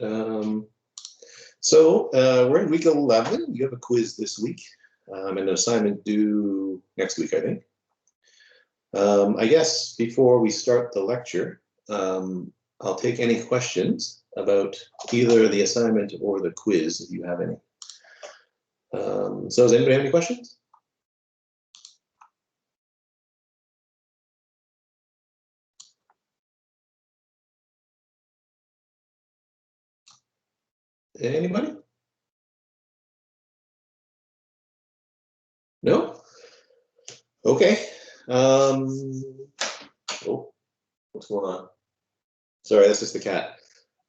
We're in week 11. You have a quiz this week and an assignment due next week, I think. I guess before we start the lecture, I'll take any questions about either the assignment or the quiz if you have any. So does anybody have any questions? Anybody? No? Okay. Oh, what's going on? Sorry, that's just the cat.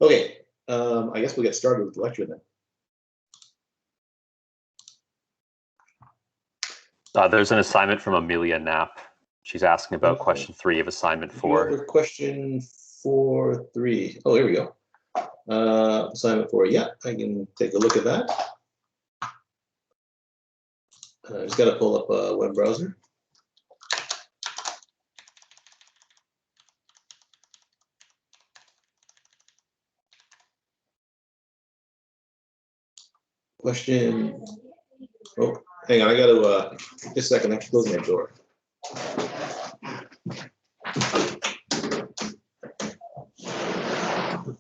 Okay. I guess we'll get started with the lecture then. There's an assignment from Amelia Knapp. She's asking about question 3 of assignment 4. Question 4.3. Oh, here we go. Assignment 4. Yeah, I can take a look at that. I just got to pull up a web browser. Question. Oh, hang on. I got to just a second. I have to close my door.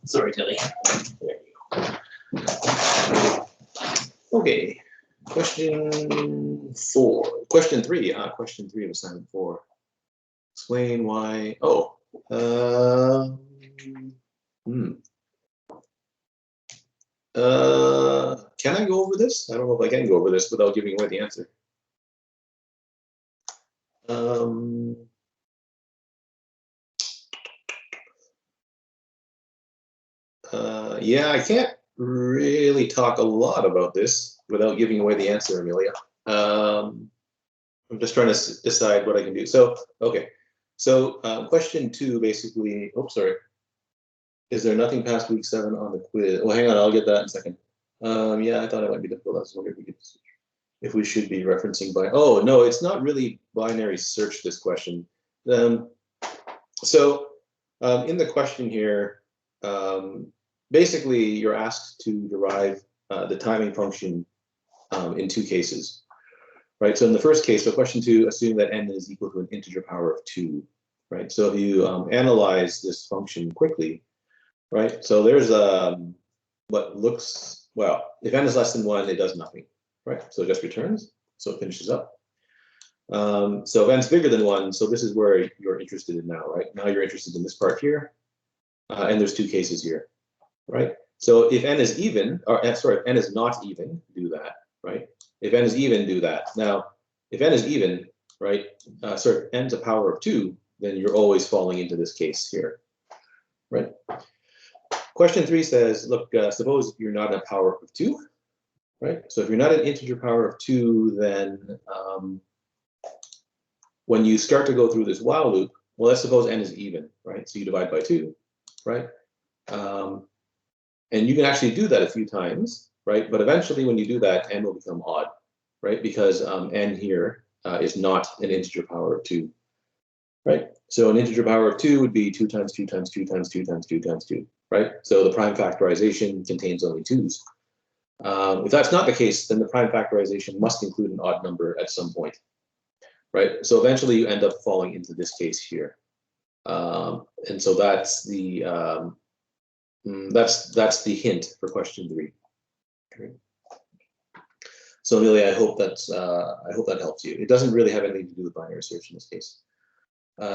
Sorry, Tilly. There you go. Okay. Question 4. Question 3. Question 3 of assignment 4. Explain why. Oh. Can I go over this? I don't know if I can go over this without giving away the answer. Yeah, I can't really talk a lot about this without giving away the answer, Amelia. I'm just trying to decide what I can do. So, okay. So, question 2 basically, oops, sorry. Is there nothing past week 7 on the quiz? Well, hang on, I'll get that in a second. Yeah, I thought it might be difficult. I was wondering if we should be referencing by. Oh, no, it's not really binary search, this question. In the question here, basically you're asked to derive the timing function in 2 cases, right? So in the first case, so question 2, assume that n is equal to an integer power of 2, right? So if you analyze this function quickly, right? So there's what looks, well, if n is less than 1, it does nothing, right? So it just returns, so it finishes up. So if n is bigger than 1, so this is where you're interested in now, right? Now you're interested in this part here, and there's 2 cases here, right? So if n is even, or sorry, if n is not even, do that, right? If n is even, do that. Now, if n is even, right, sorry, n to the power of 2, then you're always falling into this case here, right? Question 3 says, look, suppose you're not a power of 2, right? So if you're not an integer power of 2, then when you start to go through this while loop, well, let's suppose n is even, right? So you divide by 2, right? And you can actually do that a few times, right? But eventually when you do that, n will become odd, right? Because n here is not an integer power of 2, right? So an integer power of 2 would be 2 times 2 times 2 times 2 times 2 times 2, right? So the prime factorization contains only 2's. If that's not the case, then the prime factorization must include an odd number at some point, right? So eventually you end up falling into this case here. And so that's the hint for question 3. Okay. So Amelia, I hope that helps you. It doesn't really have anything to do with binary search in this case.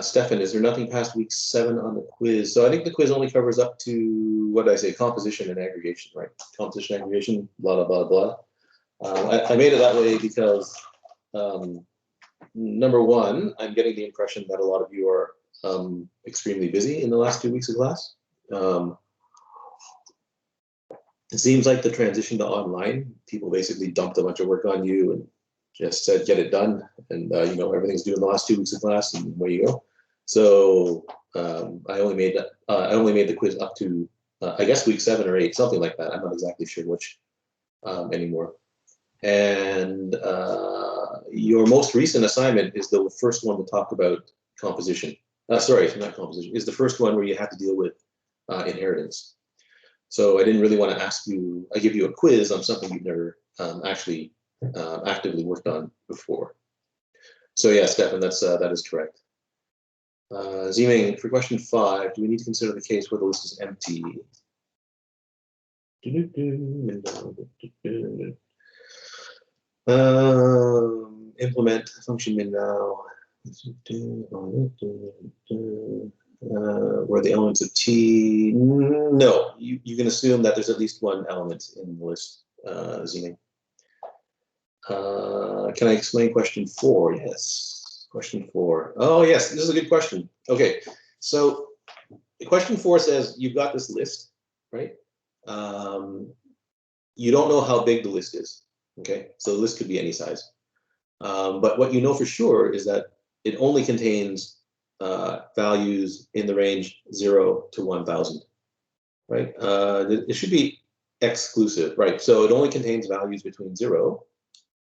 Stefan, is there nothing past week 7 on the quiz? So I think the quiz only covers up to, what did I say, composition and aggregation, right? Composition, aggregation, blah, blah, blah, blah. I made it that way because, number 1, I'm getting the impression that a lot of you are extremely busy in the last 2 weeks of class. It seems like the transition to online, people basically dumped a bunch of work on you and just said, get it done. And, you know, everything's due in the last 2 weeks of class and away you go. So I only made the quiz up to, I guess, week 7 or 8, something like that. I'm not exactly sure which anymore. And your most recent assignment is the first one to talk about composition. Sorry, not composition. Is the first one where you have to deal with inheritance. So I didn't really want to ask you, I give you a quiz on something you've never actually actively worked on before. So yeah, Stefan, that is correct. Ziming, for question 5, do we need to consider the case where the list is empty? Implement function min now. Where the elements of T, no, you can assume that there's at least one element in the list, Ziming. Can I explain question 4? Yes. Question 4. Oh, yes, this is a good question. Okay, so question 4 says you've got this list, right? You don't know how big the list is, okay? So the list could be any size. But what you know for sure is that it only contains values in the range 0 to 1,000, right? It should be exclusive, right? So it only contains values between 0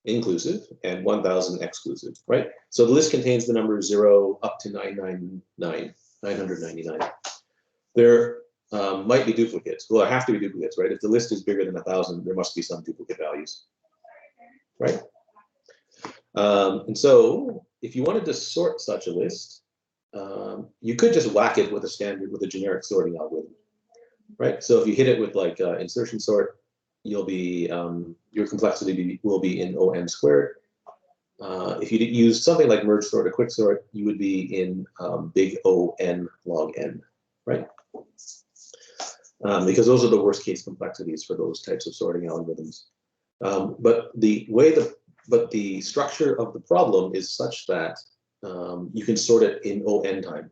inclusive and 1,000 exclusive, right? So the list contains the number 0 up to 999. There might be duplicates. Well, there have to be duplicates, right? If the list is bigger than 1,000, there must be some duplicate values, right? And so if you wanted to sort such a list, you could just whack it with a generic sorting algorithm, right? So if you hit it with like insertion sort, you'll be, your complexity will be in ON squared. If you use something like merge sort or quicksort, you would be in big ON log n, right? Because those are the worst case complexities for those types of sorting algorithms. But the structure of the problem is such that you can sort it in ON time,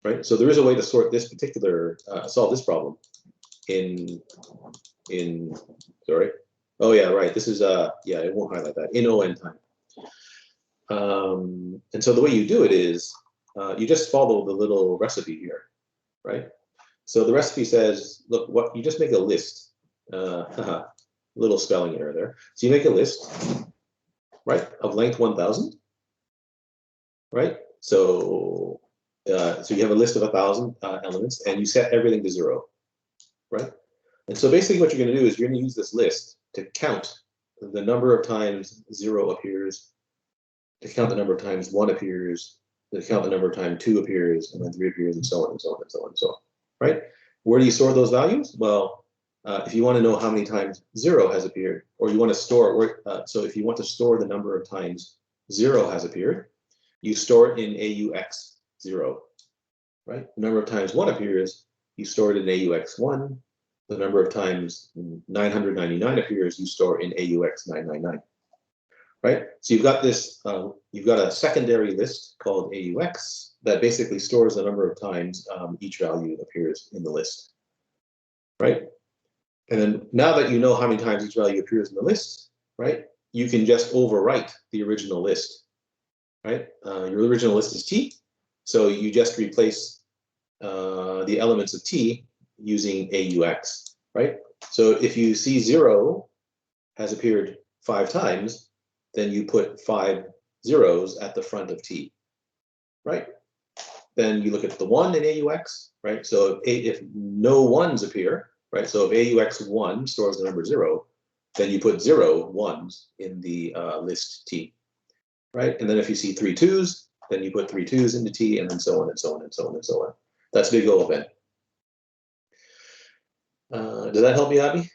right? So there is a way to sort this particular, solve this problem sorry. Oh yeah, right. This is, yeah, it won't highlight that, in ON time. And so the way you do it is, you just follow the little recipe here, right? So the recipe says, look, what you just make a list, little spelling error there. So you make a list, right, of length 1,000, right? So so you have a list of 1,000 elements, and you set everything to 0, right? And so basically what you're going to do is you're going to use this list to count the number of times 0 appears, to count the number of times 1 appears, to count the number of times 2 appears, and then 3 appears, and so on and so on and so on and so on, right? Where do you store those values? Well, if you want to know how many times 0 has appeared, or you want to store, so if you want to store the number of times 0 has appeared, you store it in AUX 0, right? The number of times 1 appears, you store it in AUX 1. The number of times 999 appears, you store in AUX 999, right? So you've got this, you've got a secondary list called AUX that basically stores the number of times each value appears in the list, right? And then now that you know how many times each value appears in the list, right, you can just overwrite the original list, right? Your original list is T, so you just replace the elements of T using AUX, right? So if you see 0 has appeared 5 times, then you put 5 zeros at the front of T, right? Then you look at the 1 in AUX, right? So if no 1s appear, right? So if AUX 1 stores the number 0, then you put 0 1s in the list T, right? And then if you see 3 2s, then you put 3 2s into T, and then so on and so on and so on and so on. That's big O of n. Does that help you, Abby?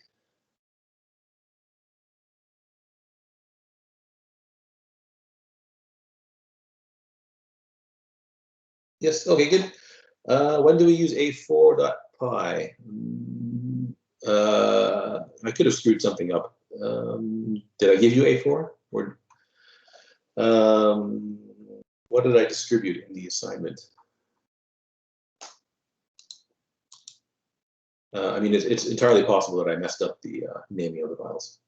Yes, okay, good. When do we use a4.py? I could have screwed something up. Did I give you a4? Or what did I distribute in the assignment? I mean, it's entirely possible that I messed up the naming of the files.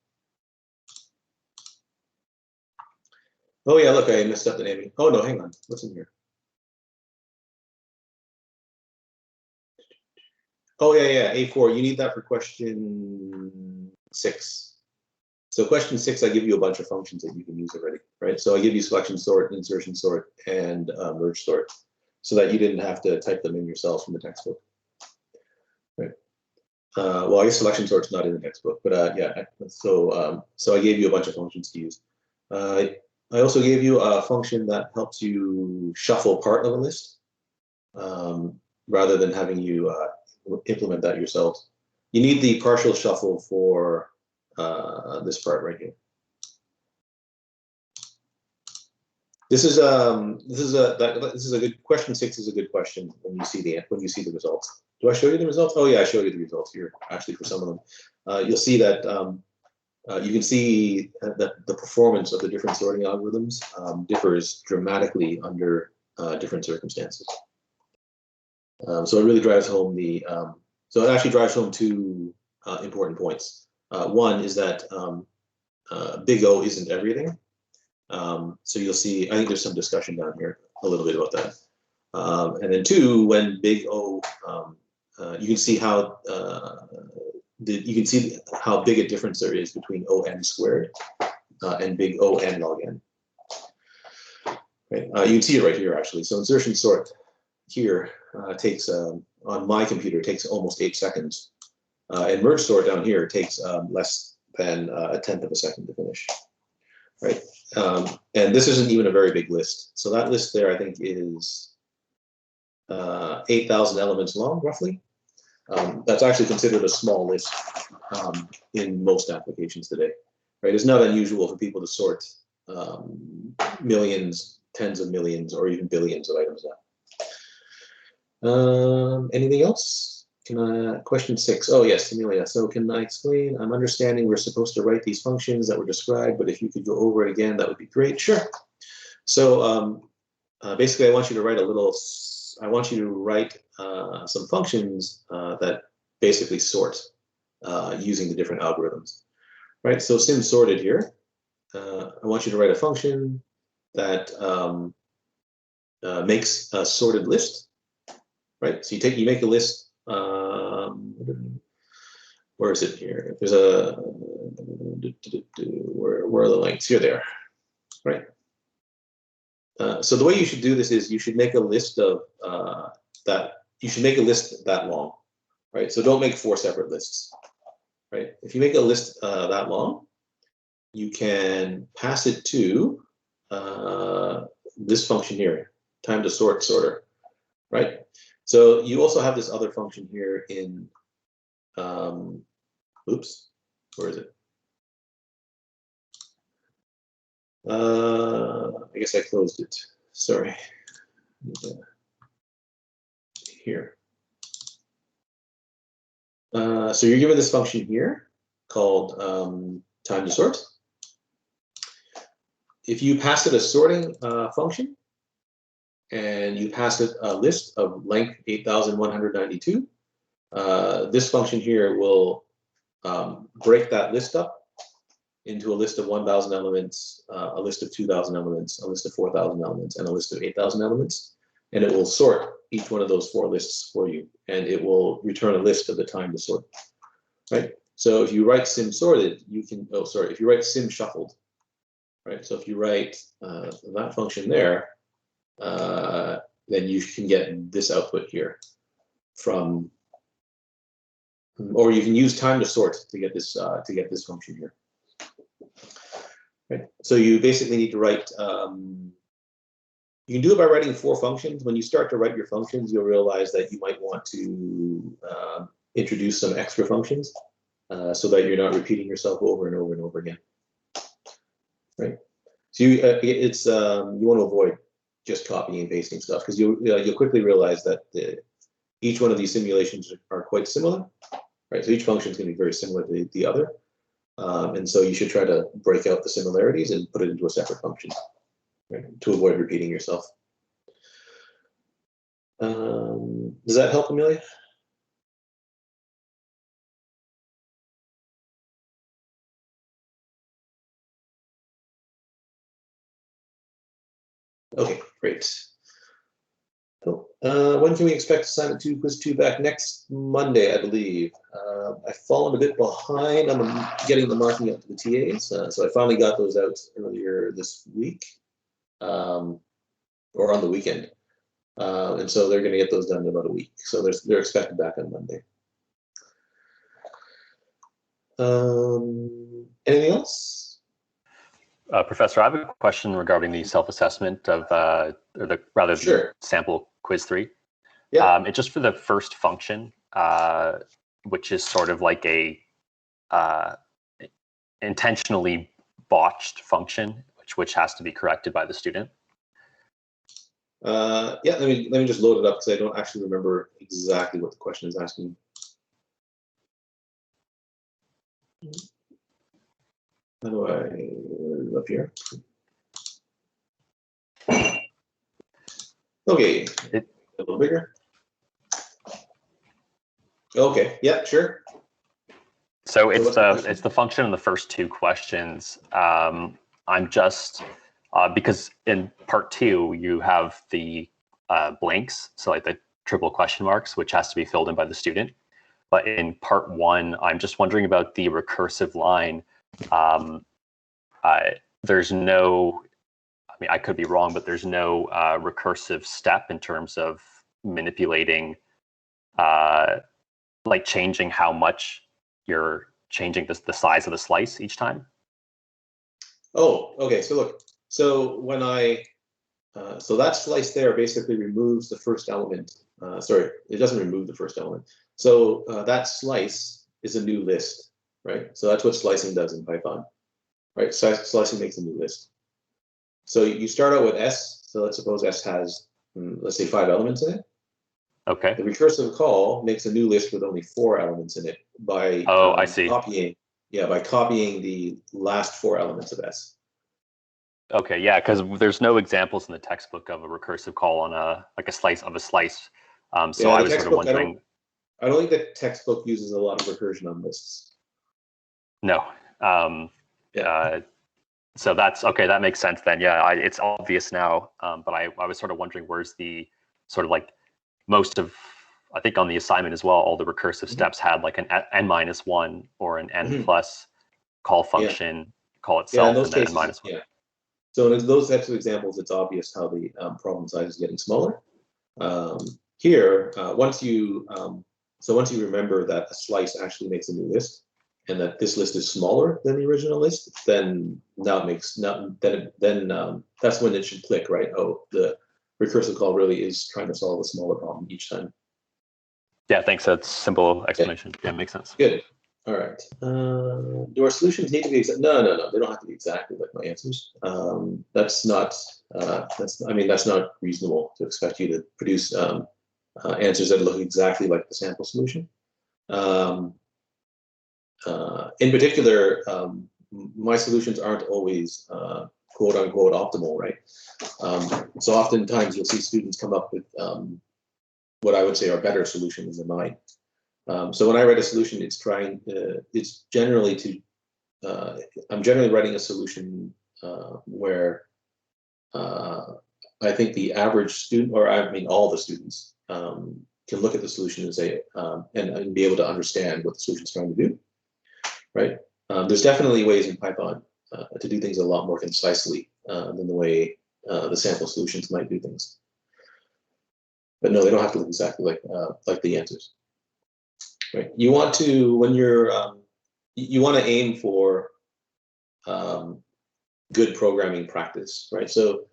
Oh yeah, look, I messed up the naming. Oh no, hang on, what's in here? Oh yeah, A4, you need that for question 6. So question 6, I give you a bunch of functions that you can use already, right? So I give you selection sort, insertion sort, and merge sort, so that you didn't have to type them in yourself from the textbook, right? well, I guess selection sort's not in the textbook, but yeah. So I gave you a bunch of functions to use. I also gave you a function that helps you shuffle part of a list, rather than having you implement that yourselves. You need the partial shuffle for this part right here. This is a good question. 6 is a good question when you see the results. Do I show you the results? Oh yeah, I showed you the results here. Actually, for some of them, you'll see that you can see that the performance of the different sorting algorithms differs dramatically under different circumstances. So it really drives home so it actually drives home two important points. One is that big O isn't everything. So you'll see, I think there's some discussion down here a little bit about that. And then 2, when big O, you can see how big a difference there is between O(n) squared and big O(n) log n. Right? You can see it right here actually. So insertion sort here takes on my computer takes almost 8 seconds, and merge sort down here takes less than a tenth of a second to finish. Right, and this isn't even a very big list. So that list there, I think, is 8,000 elements long, roughly. That's actually considered a small list in most applications today. Right, it's not unusual for people to sort millions, tens of millions, or even billions of items now. Anything else? Question 6. Oh yes, Amelia. So can I explain? I'm understanding we're supposed to write these functions that were described, but if you could go over it again, that would be great. Sure. So basically, I want you to write some functions that basically sort using the different algorithms. Right. So sim sorted here. I want you to write a function that makes a sorted list. Right. So you make a list. Where is it here? There's a where are the links? Here they are, right? So the way you should do this is you should make a list of that. You should make a list that long, right? So don't make 4 separate lists, right? If you make a list that long, you can pass it to this function here, time to sort sorter, right? So you also have this other function here in, oops, where is it? I guess I closed it. Sorry. Here. So you're given this function here called time to sort. If you pass it a sorting function, and you pass it a list of length 8,192, this function here will break that list up into a list of 1,000 elements, a list of 2,000 elements, a list of 4,000 elements, and a list of 8,000 elements. And it will sort each one of those 4 lists for you, and it will return a list of the time to sort. Right? So if you write sim sorted, you can, if you write sim shuffled, right? So if you write that function there, then you can get this output here from, or you can use time to sort to get this function here. Right. So you basically need to write. You can do it by writing 4 functions. When you start to write your functions, you'll realize that you might want to introduce some extra functions so that you're not repeating yourself over and over and over again. Right. So you want to avoid just copying and pasting stuff, because you'll quickly realize that each one of these simulations are quite similar, right? So each function is going to be very similar to the other, and so you should try to break out the similarities and put it into a separate function, right, to avoid repeating yourself. Does that help, Amelia? Okay, great. Cool. When can we expect assignment 2, quiz 2 back? Next Monday, I believe. I've fallen a bit behind on getting the marking out to the TAs, so I finally got those out earlier this week, or on the weekend, and so they're going to get those done in about a week. So they're expected back on Monday. Anything else? Professor, I have a question regarding the self-assessment of, or the Sure. sample quiz 3. Yeah. It's just for the first function, which is sort of like a intentionally botched function, which has to be corrected by the student. Yeah, let me just load it up because I don't actually remember exactly what the question is asking. How do I up here? Okay, a little bigger. Okay, yeah, sure. So it's the function in the first 2 questions. I'm just because in part 2 you have the blanks, so like the triple question marks, which has to be filled in by the student. But in part 1, I'm just wondering about the recursive line. There's no, I mean, I could be wrong, but there's no recursive step in terms of manipulating, like changing how much you're changing the size of the slice each time. Oh, okay. So look, so when so that slice there basically removes the first element. Sorry, it doesn't remove the first element. So that slice is a new list, right? So that's what slicing does in Python, right? Slicing makes a new list. So you start out with S. So let's suppose S has, let's say, 5 elements in it. Okay. The recursive call makes a new list with only 4 elements in it by I see. copying the last 4 elements of S. Okay, yeah, because there's no examples in the textbook of a recursive call on a slice of a slice. So Yeah, I was sort of wondering. I don't think the textbook uses a lot of recursion on lists. No. So that's okay. That makes sense then. Yeah, it's obvious now. But I was sort of wondering where's the sort of like most of, I think on the assignment as well, all the recursive steps had like an n-1 or an n plus call function, call itself, in those and then cases, n-1. yeah. So in those types of examples, it's obvious how the problem size is getting smaller. Here, once you remember that a slice actually makes a new list, and that this list is smaller than the original list, then that's when it should click, right? Oh, the recursive call really is trying to solve a smaller problem each time. Yeah, thanks. That's simple explanation. Yeah, makes sense. Good. All right. Do our solutions need to be exact? No. They don't have to be exactly like my answers. That's not reasonable to expect you to produce answers that look exactly like the sample solution. In particular, my solutions aren't always quote unquote optimal, right? So oftentimes you'll see students come up with what I would say are better solutions than mine. So when I write a solution, it's generally I'm generally writing a solution where I think the average student, or I mean all the students, can look at the solution and say, and be able to understand what the solution is trying to do, right? There's definitely ways in Python to do things a lot more concisely than the way the sample solutions might do things. But no, they don't have to look exactly like the answers. Right. You want to, when you're, you want to aim for good programming practice, right? So,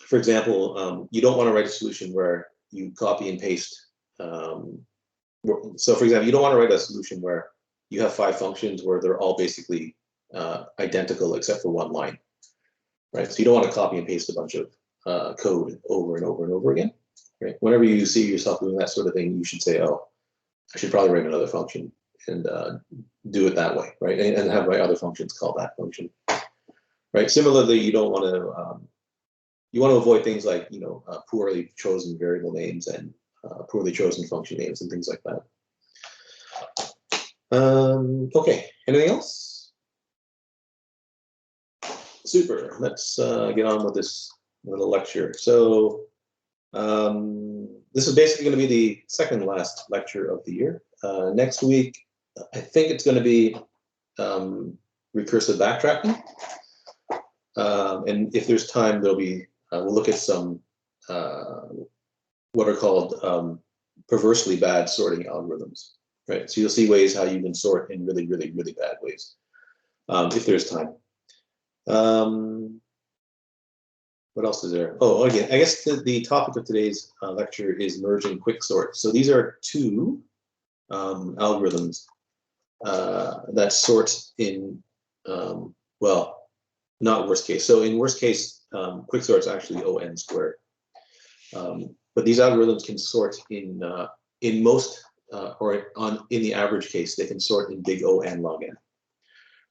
for example, you don't want to write a solution where you copy and paste. So, for example, you don't want to write a solution where you have 5 functions where they're all basically identical except for one line, right? So you don't want to copy and paste a bunch of code over and over and over again, right? Whenever you see yourself doing that sort of thing, you should say, oh, I should probably write another function and do it that way, right? And have my other functions call that function, right? Similarly, you don't want to, you want to avoid things like, poorly chosen variable names and poorly chosen function names and things like that. Okay, anything else? Super, let's get on with this little lecture. So this is basically going to be the second last lecture of the year. Next week, I think it's going to be recursive backtracking. And if there's time, there'll be, we'll look at some what are called perversely bad sorting algorithms. right? So you'll see ways how you can sort in really, really, really bad ways, if there's time. What else is there? Oh, again, I guess the topic of today's lecture is merge and quicksort. So these are two algorithms that sort in, well, not worst case. So in worst case, quicksort is actually O(n) squared. But these algorithms can sort in most in the average case, they can sort in big O(n) log n.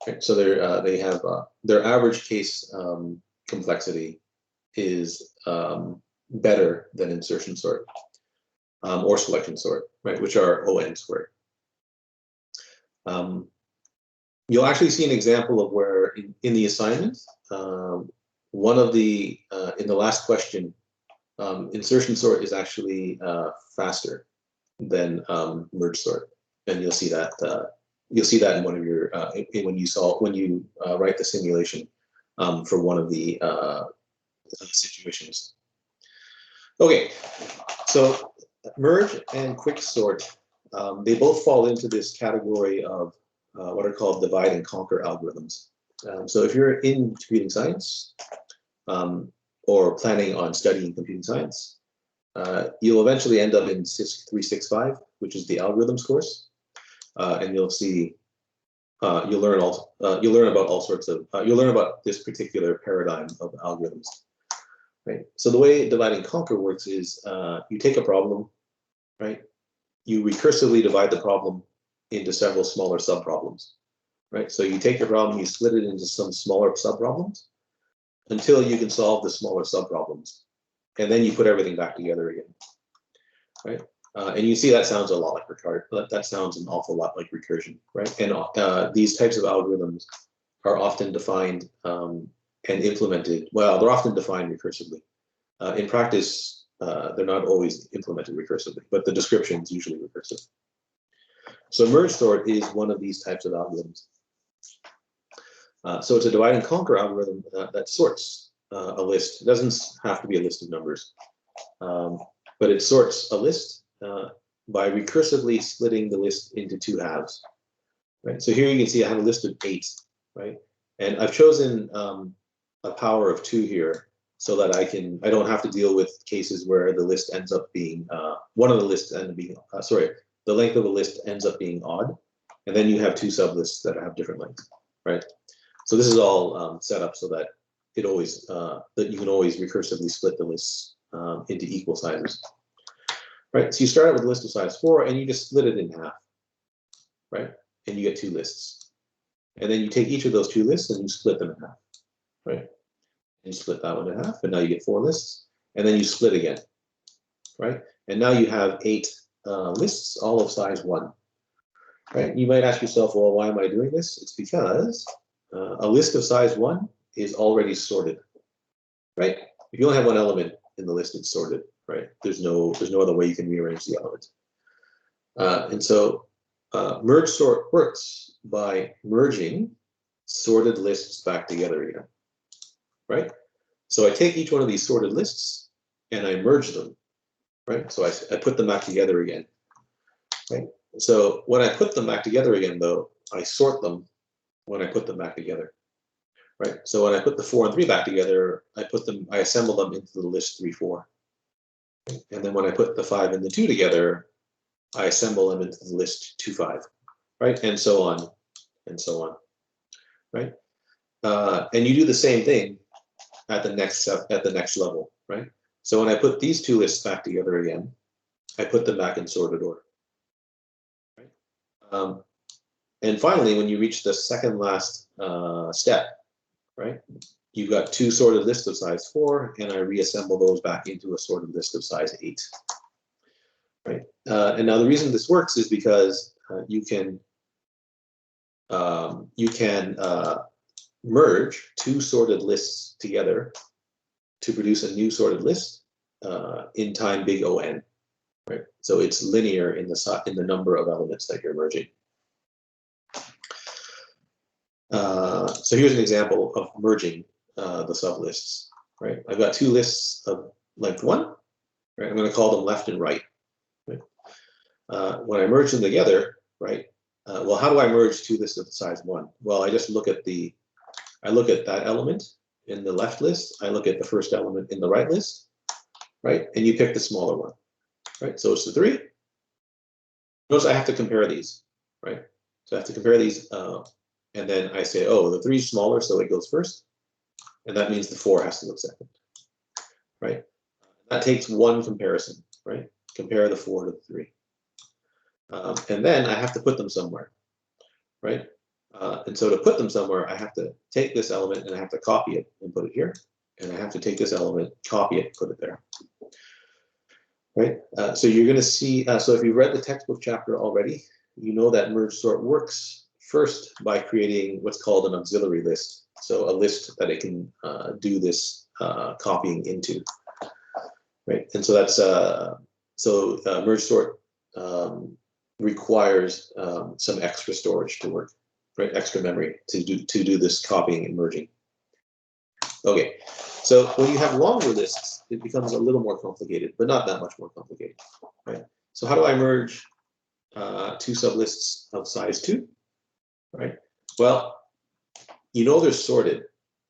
Okay, so they have their average case complexity is better than insertion sort or selection sort, right, which are O(n) squared. You'll actually see an example of where in the assignment, one of the in the last question, insertion sort is actually faster than merge sort, and you'll see that in one of your when you write the simulation for one of the situations. Okay, so merge and quicksort, they both fall into this category of what are called divide and conquer algorithms. So if you're in computing science or planning on studying computing science, you'll eventually end up in CISC121, which is the algorithms course, and you'll see you'll learn about all sorts of you'll learn about this particular paradigm of algorithms. Right. So the way divide and conquer works is you take a problem, right? You recursively divide the problem into several smaller subproblems, right? So you take your problem, you split it into some smaller subproblems until you can solve the smaller subproblems, and then you put everything back together again, right? And you see that sounds a lot like recurrence, but that sounds an awful lot like recursion, right? And these types of algorithms are often defined and implemented. Well, they're often defined recursively. In practice, they're not always implemented recursively, but the description is usually recursive. So merge sort is one of these types of algorithms. So it's a divide and conquer algorithm that sorts a list. It doesn't have to be a list of numbers, but it sorts a list by recursively splitting the list into two halves. Right. So here you can see I have a list of 8, right? And I've chosen a power of 2 here so that I don't have to deal with cases where the list ends up being one of the lists ends up being the length of the list ends up being odd, and then you have 2 sublists that have different lengths, right? So this is all set up so that it always that you can always recursively split the lists into equal sizes, right? So you start out with a list of size 4 and you just split it in half, right? And you get 2 lists, and then you take each of those 2 lists and you split them in half, right? And you split that one in half, and now you get 4 lists, and then you split again, right? And now you have 8 lists, all of size 1, right? You might ask yourself, well, why am I doing this? It's because a list of size 1 is already sorted, right? If you only have one element in the list, it's sorted, right? There's no other way you can rearrange the element. And so merge sort works by merging sorted lists back together again, right? So I take each one of these sorted lists and I merge them, right? So I put them back together again, right? So when I put them back together again, though, I sort them when I put them back together, right? So when I put the 4 and 3 back together, I assemble them into the list 3, 4. And then when I put the 5 and the 2 together, I assemble them into the list 2, 5, right? And so on, and so on, right? And you do the same thing at the next level, right? So when I put these 2 lists back together again, I put them back in sorted order, right? And finally, when you reach the second last step, right, you've got 2 sorted lists of size 4, and I reassemble those back into a sorted list of size 8, right? And now the reason this works is because you can merge 2 sorted lists together to produce a new sorted list in time big O(n), right? So it's linear in the number of elements that you're merging. So here's an example of merging the sublists, right? I've got 2 lists of length 1, right? I'm going to call them left and right, right? When I merge them together, right? Well, how do I merge two lists of size 1? Well, I just look at that element in the left list. I look at the first element in the right list, right? And you pick the smaller one, right? So it's the 3. Notice I have to compare these, right? So I have to compare these, and then I say, oh, the 3 is smaller, so it goes first. And that means the 4 has to go second, right? That takes one comparison, right? Compare the 4 to the 3. And then I have to put them somewhere, right? And so to put them somewhere, I have to take this element and I have to copy it and put it here. And I have to take this element, copy it, put it there, right? So you're going to see, so if you've read the textbook chapter already, you know that merge sort works first by creating what's called an auxiliary list. So a list that it can do this copying into, right? And so that's, merge sort requires some extra storage to work, right? Extra memory to do this copying and merging. Okay, so when you have longer lists, it becomes a little more complicated, but not that much more complicated, right? So how do I merge 2 sublists of size 2, right? Well, you know they're sorted,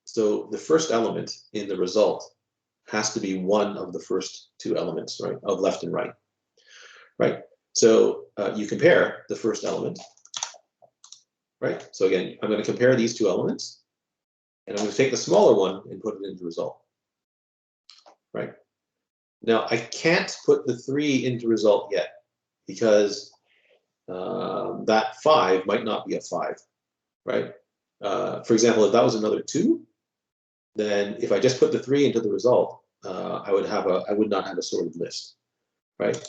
so the first element in the result has to be one of the first 2 elements, right, of left and right, right? So you compare the first element, right? So again, I'm going to compare these 2 elements, and I'm going to take the smaller one and put it into the result, right? Now, I can't put the 3 into result yet, because that 5 might not be a 5, right? For example, if that was another 2, then if I just put the 3 into the result, I would not have a sorted list, right?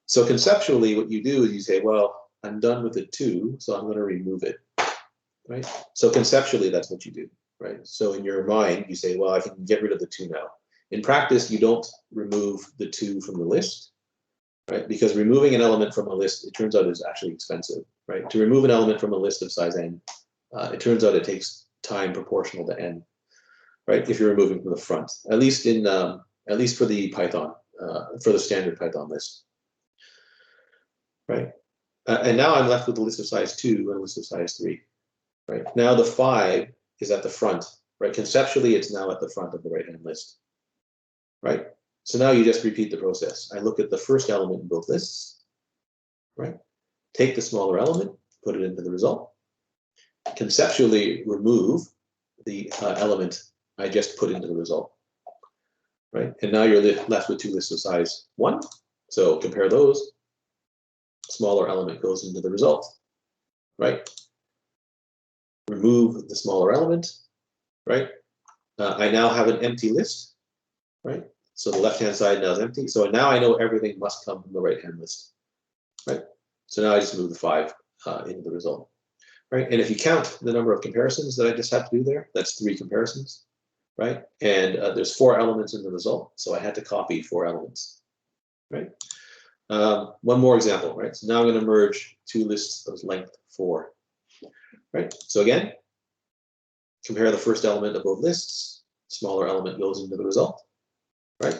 So conceptually, what you do is you say, well, I'm done with the 2, so I'm going to remove it, right? So conceptually, that's what you do, right? So in your mind, you say, well, I can get rid of the 2 now. In practice, you don't remove the 2 from the list, right? Because removing an element from a list, it turns out, is actually expensive, right? To remove an element from a list of size n, it turns out it takes time proportional to n, right? If you're removing from the front, at least for the Python, for the standard Python list, right? And now I'm left with a list of size 2 and a list of size 3, right? Now the 5 is at the front, right? Conceptually, it's now at the front of the right-hand list, right? So now you just repeat the process. I look at the first element in both lists, right? Take the smaller element, put it into the result. Conceptually remove the element I just put into the result, right? And now you're left with 2 lists of size 1. So compare those. Smaller element goes into the result, right? Remove the smaller element, right? I now have an empty list, right? So the left-hand side now is empty. So now I know everything must come from the right-hand list, right? So now I just move the 5 into the result, right? And if you count the number of comparisons that I just have to do there, that's 3 comparisons, right? And there's 4 elements in the result, so I had to copy 4 elements, right? One more example, right? So now I'm going to merge 2 lists of length 4, right? So again, compare the first element of both lists. Smaller element goes into the result, right?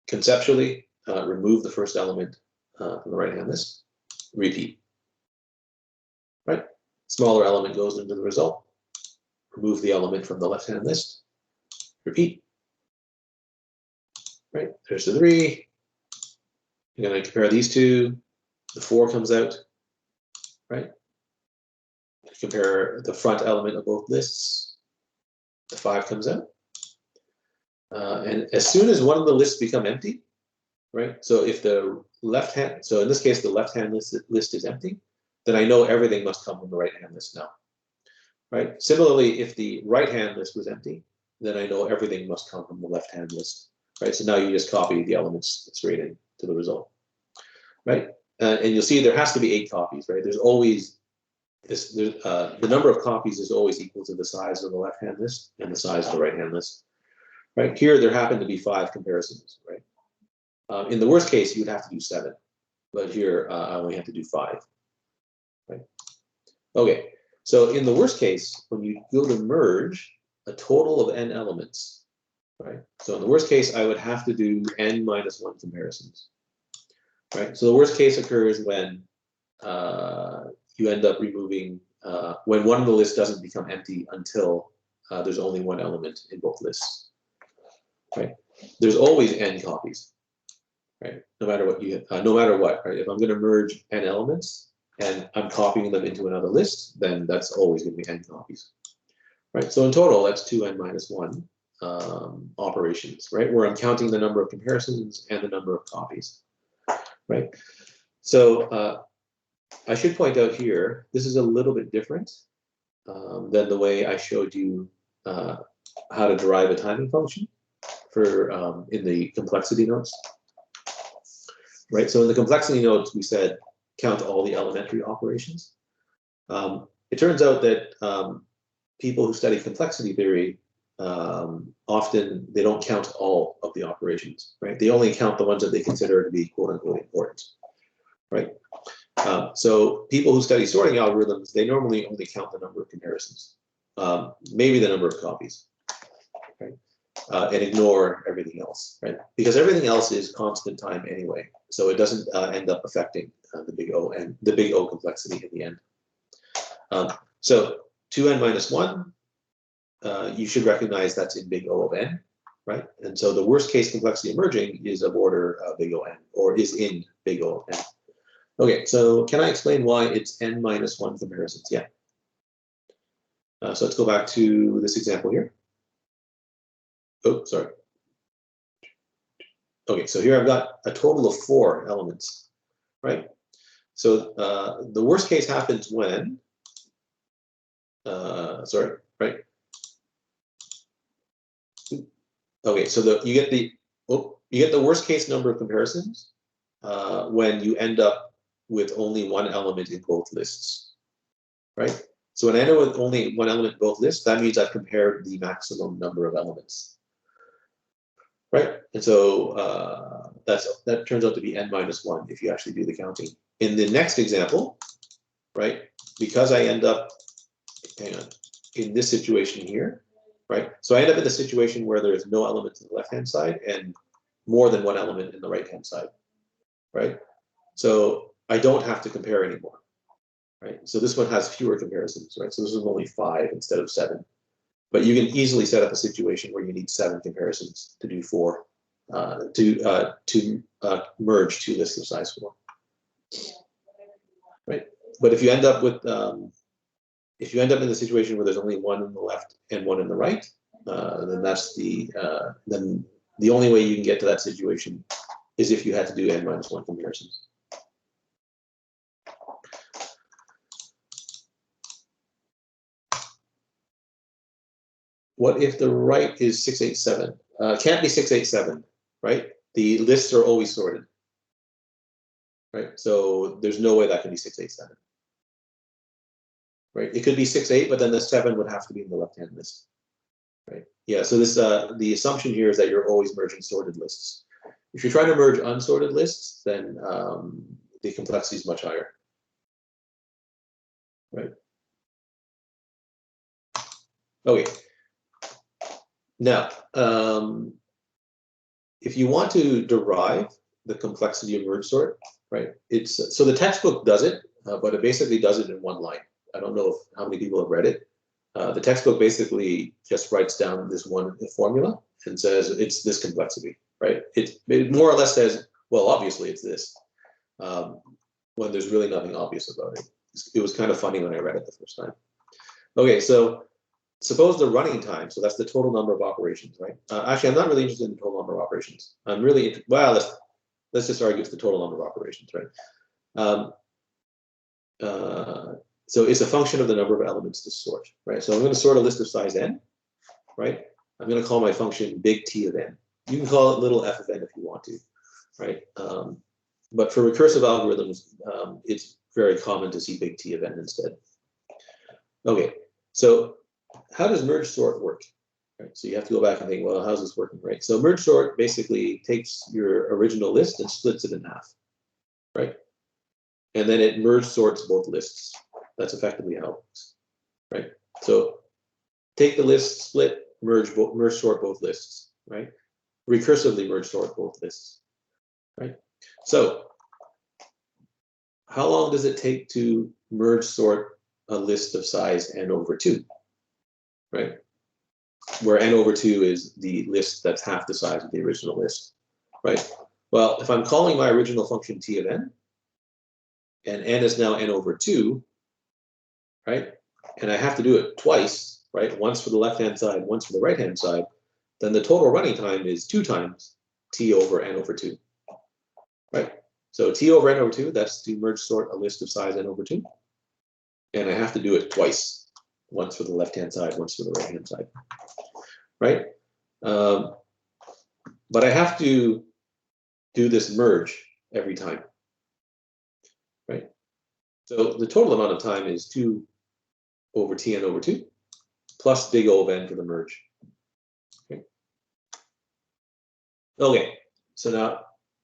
Conceptually, remove the first element from the right-hand list. Repeat, right? Smaller element goes into the result. Remove the element from the left-hand list. Repeat, right? There's the 3. I'm going to compare these 2. The 4 comes out, right? Compare the front element of both lists. The 5 comes out. And as soon as one of the lists become empty, right? So if the left-hand, so in this case, the left-hand list is empty, then I know everything must come from the right-hand list now, right? Similarly, if the right-hand list was empty, then I know everything must come from the left-hand list, right? So now you just copy the elements straight into the result, right? And you'll see there has to be 8 copies, right? There's always this, the number of copies is always equal to the size of the left-hand list and the size of the right-hand list, right? Here, there happen to be 5 comparisons, right? In the worst case, you'd have to do 7, but here I only have to do 5, right? Okay, so in the worst case, when you go to merge a total of n elements, right? So in the worst case, I would have to do n minus 1 comparisons, right? So the worst case occurs when you end up removing when one of the lists doesn't become empty until there's only one element in both lists. Right? There's always n copies. Right? No matter what you, no matter what. Right? If I'm going to merge n elements and I'm copying them into another list, then that's always going to be n copies. Right? So in total, that's 2n minus 1 operations. Right? Where I'm counting the number of comparisons and the number of copies. Right? So I should point out here, this is a little bit different than the way I showed you how to derive a timing function for in the complexity notes. Right, so in the complexity notes, we said count all the elementary operations. It turns out that people who study complexity theory often they don't count all of the operations. Right, they only count the ones that they consider to be quote unquote important. Right. So people who study sorting algorithms, they normally only count the number of comparisons, maybe the number of copies, right? And ignore everything else, right? Because everything else is constant time anyway, so it doesn't end up affecting the big O and the big O complexity in the end. So 2n minus 1, you should recognize that's in big O of n, right? And so the worst case complexity emerging is of order big O n, or is in big O of n. Okay, so can I explain why it's n minus 1 comparisons? Yeah. So let's go back to this example here. Oh, sorry. Okay, so here I've got a total of 4 elements, right? So the worst case happens when, sorry, right? Okay, so you get the worst case number of comparisons when you end up with only one element in both lists, right? So when I end up with only one element in both lists, that means I've compared the maximum number of elements, right? And so that turns out to be n minus 1 if you actually do the counting. In the next example, right, because I end up, hang on, in this situation here, right? So I end up in the situation where there's no element in the left-hand side and more than one element in the right-hand side, right? So I don't have to compare anymore, right? So this one has fewer comparisons, right? So this is only 5 instead of 7. But you can easily set up a situation where you need 7 comparisons to do 4, to merge 2 lists of size 4, right? But if you end up with, if you end up in the situation where there's only one in the left and one in the right, then that's then the only way you can get to that situation is if you had to do n minus 1 comparisons. What if the right is 687? Can't be 687, right? The lists are always sorted, right? So there's no way that can be 687, right? It could be 68, but then the 7 would have to be in the left-hand list, right? Yeah, so this the assumption here is that you're always merging sorted lists. If you're trying to merge unsorted lists, then the complexity is much higher, right? Okay. Now, if you want to derive the complexity of merge sort, right? It's so the textbook does it, but it basically does it in one line. I don't know how many people have read it. The textbook basically just writes down this one formula and says it's this complexity, right? It more or less says, well, obviously it's this, when there's really nothing obvious about it. It was kind of funny when I read it the first time. Okay, so suppose the running time, so that's the total number of operations, right? Actually, I'm not really interested in the total number of operations. I'm really, well, let's just argue it's the total number of operations, right? So it's a function of the number of elements to sort, right? So I'm going to sort a list of size n, right? I'm going to call my function big T of n. You can call it little f of n if you want to, right? But for recursive algorithms, it's very common to see big T of n instead. Okay, so how does merge sort work? Right, so you have to go back and think, well, how's this working, right? So merge sort basically takes your original list and splits it in half, right? And then it merge sorts both lists. That's effectively how it works, right? So take the list, split, merge sort both lists, right? Recursively merge sort both lists, right? So how long does it take to merge sort a list of size n over 2, right? Where n over 2 is the list that's half the size of the original list, right? Well, if I'm calling my original function t of n, and n is now n over 2, right? And I have to do it twice, right? Once for the left-hand side, once for the right-hand side, then the total running time is 2 times t over n over 2, right? So t over n over 2, that's to merge sort a list of size n over 2. And I have to do it twice, once for the left-hand side, once for the right-hand side, right? But I have to do this merge every time, right? So the total amount of time is 2 over Tn over 2 plus big O of n for the merge. Okay, so now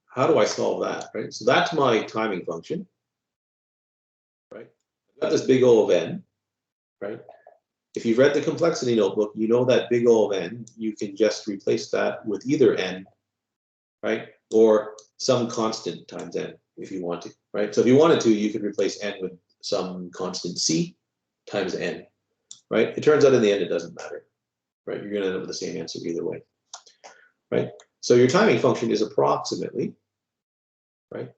how do I solve that, right? So that's my timing function, right? I've got this big O of n, right? If you've read the complexity notebook, you know that big O of n, you can just replace that with either n, right? Or some constant times n if you want to, right? So if you wanted to, you could replace n with some constant c times n, right? It turns out in the end, it doesn't matter, right? You're gonna end up with the same answer either way, right? So your timing function is approximately, right,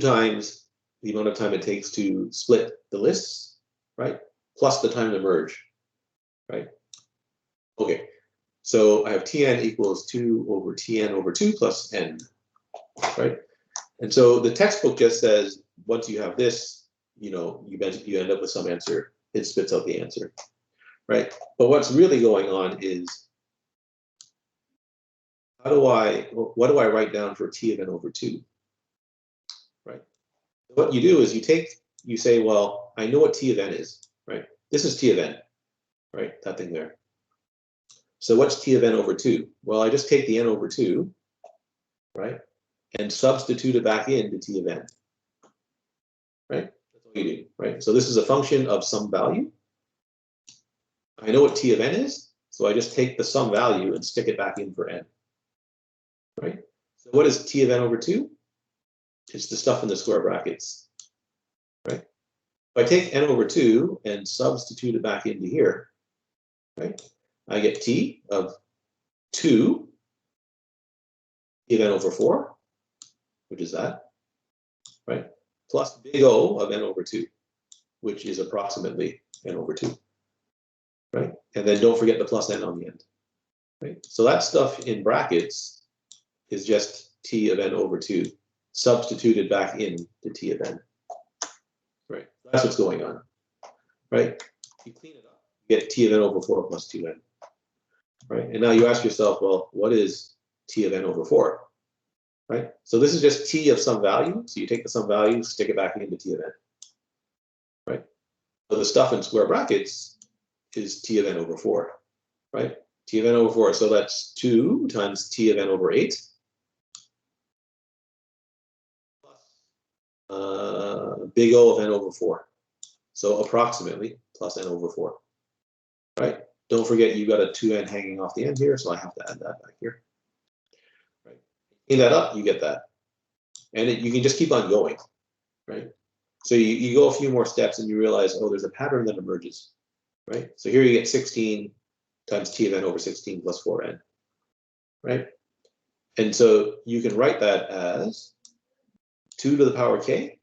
2 times the amount of time it takes to split the lists, right, plus the time to merge, right? Okay, so I have Tn equals 2 over Tn over 2 plus n, right? And so the textbook just says, once you have this, you know, you end up with some answer. It spits out the answer, right? But what's really going on is, what do I write down for T of n over 2, right? What you do is you say, well, I know what T of n is, right? This is T of n, right? That thing there. So what's T of n over 2? Well, I just take the n over 2, right? And substitute it back into T of n, right? That's all you do, right? So this is a function of some value. I know what T of n is, so I just take the some value and stick it back in for n, right? So what is T of n over 2? It's the stuff in the square brackets, right? If I take n over 2 and substitute it back into here, right? I get T of 2 T of n over 4, which is that, right? Plus big O of n over 2, which is approximately n over 2, right? And then don't forget the plus n on the end, right? So that stuff in brackets is just T of n over 2 substituted back in to T of n, right? That's what's going on, right? You clean it up, you get T of n over 4 plus 2n, right? And now you ask yourself, well, what is T of n over 4, right? So this is just T of some value. So you take the some value, stick it back into T of n, right? So the stuff in square brackets is T of n over 4, right? T of n over 4. So that's 2 times T of n over 8 plus big O of n over 4. So approximately plus n over 4, right? Don't forget you got a 2n hanging off the end here, so I have to add that back here. Right? Clean that up, you get that. And you can just keep on going, right? So you go a few more steps and you realize, oh, there's a pattern that emerges, right? So here you get 16 times T of n over 16 plus 4n, right? And so you can write that as 2 to the power k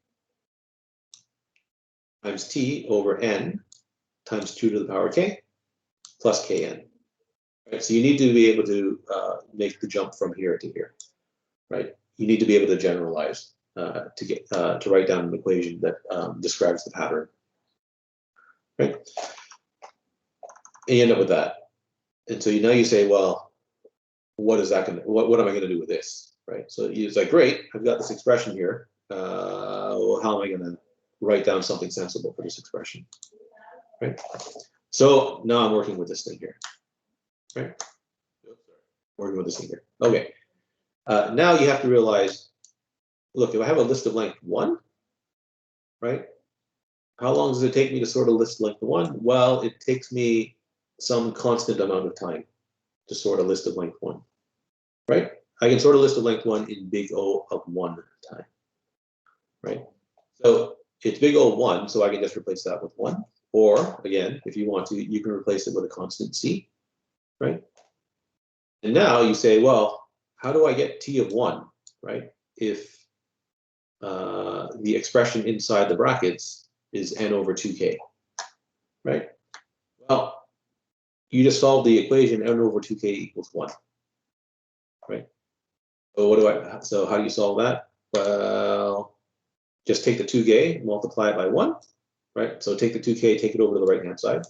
times T over n times 2 to the power k plus kn. Right? So you need to be able to make the jump from here to here, right? You need to be able to generalize to write down an equation that describes the pattern, right? And you end up with that. And so now you say, well, what is that going to? What am I going to do with this, right? So it's like, great, I've got this expression here. Well, how am I going to write down something sensible for this expression, right? So now I'm working with this thing here, right? Working with this thing here. Okay. Now you have to realize, look, if I have a list of length 1, right? How long does it take me to sort a list length 1? Well, it takes me some constant amount of time to sort a list of length 1, right? I can sort a list of length 1 in big O of 1 time, right? So it's big O 1, so I can just replace that with 1. Or, again, if you want to, you can replace it with a constant c, right? And now you say, well, how do I get t of 1, right? If the expression inside the brackets is n over 2k, right? Well, you just solve the equation n over 2k equals 1, right? So how do you solve that? Well, just take the 2k, multiply it by 1, right? So take the 2k, take it over to the right-hand side.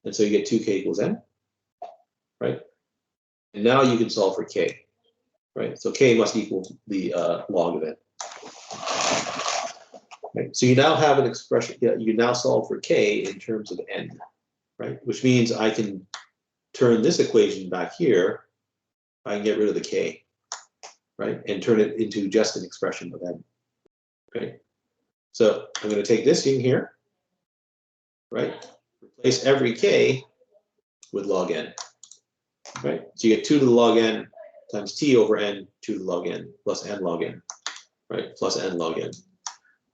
And so you get 2k equals n, right? And now you can solve for k, right? So k must equal the log of n. Right? So you now have an expression, you now solve for k in terms of n, right? Which means I can turn this equation back here, I can get rid of the k, right? And turn it into just an expression of n, right? So I'm going to take this in here, right? Replace every k with log n, right? So you get 2 to the log n times t over n, 2 to the log n, plus n log n, right? Plus n log n,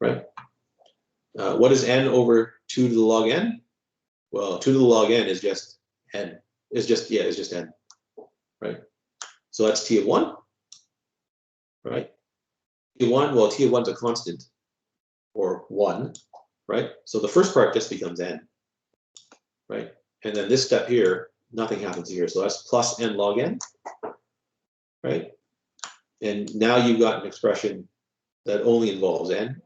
right? What is n over 2 to the log n? Well, 2 to the log n is just n. It's just n, right? So that's t of 1, right? T of 1, well, t of 1 is a constant, or 1, right? So the first part just becomes n, right? And then this step here, nothing happens here. So that's plus n log n, right? And now you've got an expression that only involves n,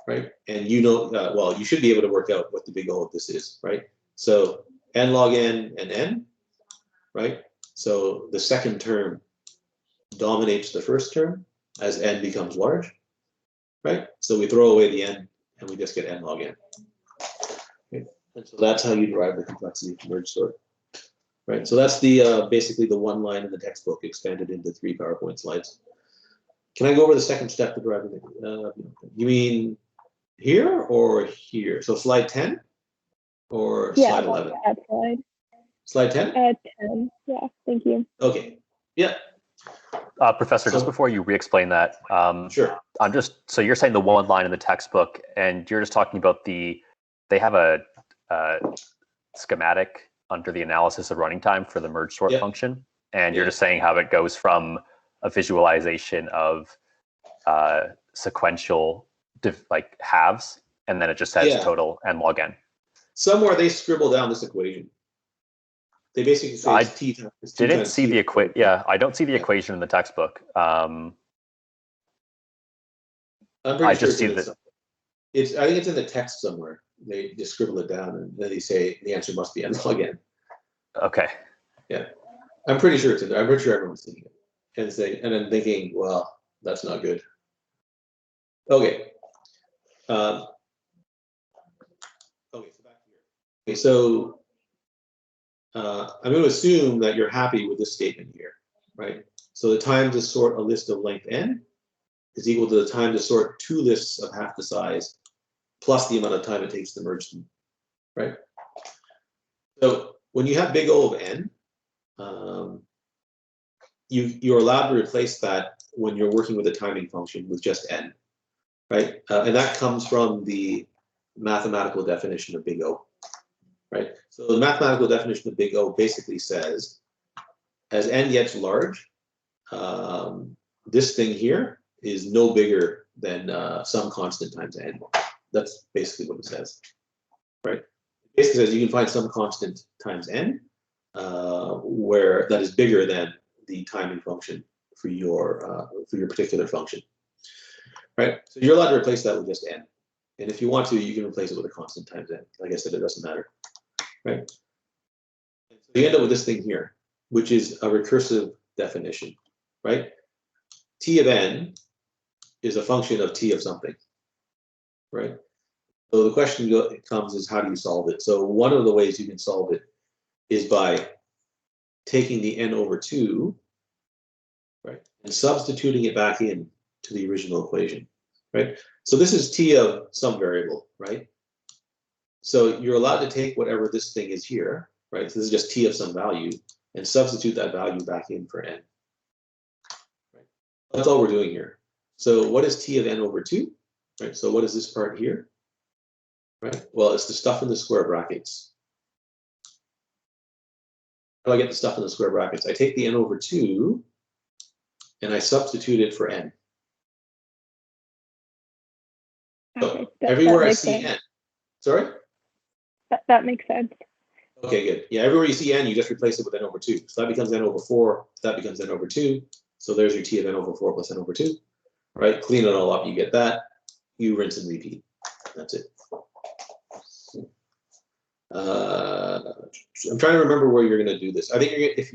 right? And you know, well, you should be able to work out what the big O of this is, right? So n log n and n, right? So the second term dominates the first term as n becomes large, right? So we throw away the n and we just get n log n. Okay? And so that's how you derive the complexity of merge sort, right? So that's the basically the one line in the textbook expanded into 3 PowerPoint slides. Can I go over the second step to deriving it? You mean here or here? So slide 10 or slide 11? That slide. Slide 10? 10, yeah, thank you. Okay, yeah. Professor, just before you re-explain that, Sure. So you're saying the one line in the textbook, and you're just talking about they have a schematic under the analysis of running time for the merge sort function, and you're just saying how it goes from a visualization of sequential like halves, and then it just says total n log n. Somewhere they scribble down this equation. They basically say it's t times t didn't times see t. the equation. Yeah, I don't see the equation in the textbook. I'm pretty sure it's in the I think it's in the text somewhere. They just scribble it down and then they say the answer must be n log n. Okay. Yeah, I'm pretty sure it's in there. I'm pretty sure everyone's seeing it, and then thinking, well, that's not good. Okay. Okay, so back here. Okay, so I'm going to assume that you're happy with this statement here, right? So the time to sort a list of length n is equal to the time to sort 2 lists of half the size plus the amount of time it takes to merge them, right? So when you have big O of n, you're allowed to replace that when you're working with a timing function with just n, right? And that comes from the mathematical definition of big O, right? So the mathematical definition of big O basically says, as n gets large, this thing here is no bigger than some constant times n. That's basically what it says, right? It basically says you can find some constant times n where that is bigger than the timing function for your particular function, right? So you're allowed to replace that with just n. And if you want to, you can replace it with a constant times n. Like I said, it doesn't matter, right? So you end up with this thing here, which is a recursive definition, right? T of n is a function of t of something, right? So the question comes is, how do you solve it? So one of the ways you can solve it is by taking the n over 2, right, and substituting it back in to the original equation, right? So this is t of some variable, right? So you're allowed to take whatever this thing is here, right? So this is just t of some value, and substitute that value back in for n. Right? That's all we're doing here. So what is t of n over 2? right? So what is this part here? Right? Well, it's the stuff in the square brackets. How do I get the stuff in the square brackets? I take the n over 2 and I substitute it for n. So Okay, everywhere I makes see sense. n, sorry? That makes sense. Okay, good. Yeah, everywhere you see n, you just replace it with n over 2. So that becomes n over 4, that becomes n over 2. So there's your t of n over 4 plus n over 2, right? Clean it all up, you get that. You rinse and repeat. That's it. I'm trying to remember where you're going to do this. I think if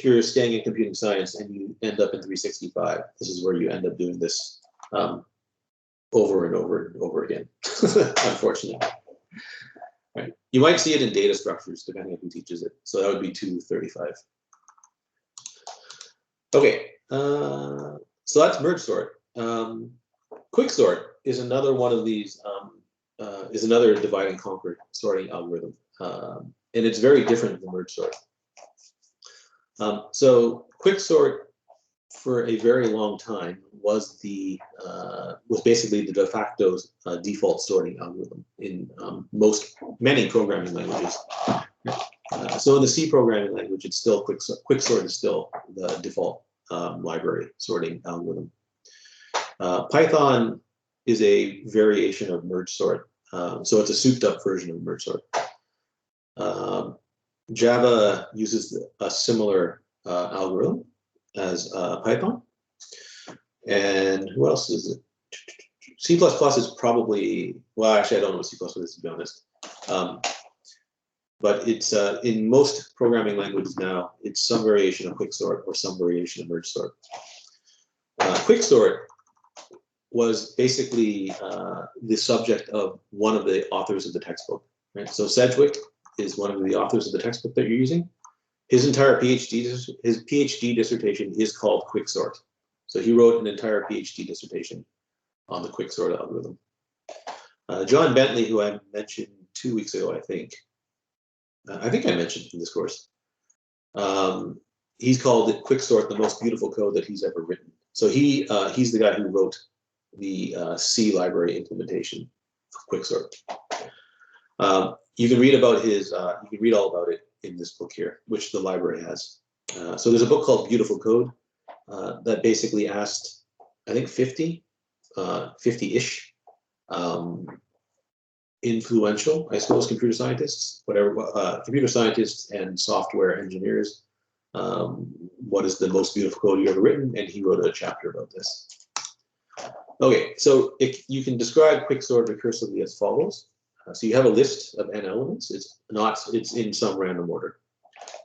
you're staying in computing science and you end up in 365, this is where you end up doing this over and over and over again, unfortunately. Right. You might see it in data structures, depending on who teaches it. So that would be 235. Okay, so that's merge sort. Quicksort is another one of these, is another divide and conquer sorting algorithm. And it's very different than merge sort. So Quicksort, for a very long time, was basically the de facto default sorting algorithm in many programming languages. So in the C programming language, it's still Quicksort is still the default library sorting algorithm. Python is a variation of merge sort, so it's a souped up version of merge sort. Java uses a similar algorithm as Python. And who else is it? C++ is probably, well, actually, I don't know what C++ is, to be honest. But it's in most programming languages now, it's some variation of Quicksort or some variation of merge sort. Quicksort was basically the subject of one of the authors of the textbook. Right? So Sedgwick is one of the authors of the textbook that you're using. His entire PhD dissertation is called Quicksort. So he wrote an entire PhD dissertation on the Quicksort algorithm. John Bentley, who I mentioned 2 weeks ago, I think I mentioned in this course, he's called it Quicksort the most beautiful code that he's ever written. So he's the guy who wrote the C library implementation of Quicksort. You can read about you can read all about it in this book here, which the library has. So there's a book called Beautiful Code that basically asked, I think 50-ish influential, I suppose, computer scientists, computer scientists and software engineers, what is the most beautiful code you've ever written? And he wrote a chapter about this. Okay, so you can describe Quicksort recursively as follows. So you have a list of n elements. It's in some random order,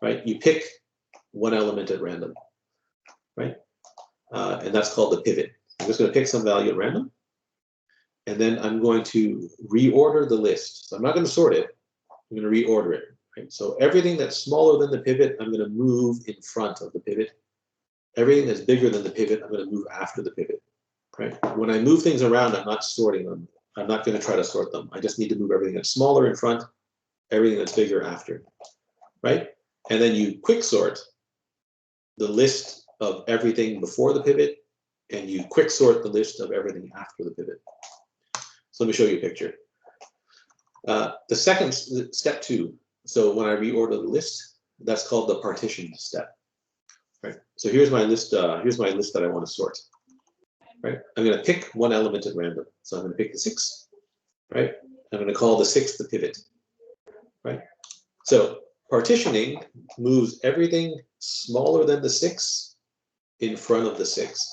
right? You pick one element at random, right? And that's called the pivot. I'm just going to pick some value at random, and then I'm going to reorder the list. So I'm not going to sort it. I'm going to reorder it. Right? So everything that's smaller than the pivot, I'm going to move in front of the pivot. Everything that's bigger than the pivot, I'm going to move after the pivot. Right? When I move things around, I'm not sorting them. I'm not going to try to sort them. I just need to move everything that's smaller in front, everything that's bigger after, right? And then you quicksort the list of everything before the pivot, and you quicksort the list of everything after the pivot. So let me show you a picture. The second, step 2, so when I reorder the list, that's called the partition step, right? So here's my list that I want to sort. Right? I'm going to pick one element at random. So I'm going to pick the 6, right? I'm going to call the 6 the pivot, right? So partitioning moves everything smaller than the 6 in front of the 6,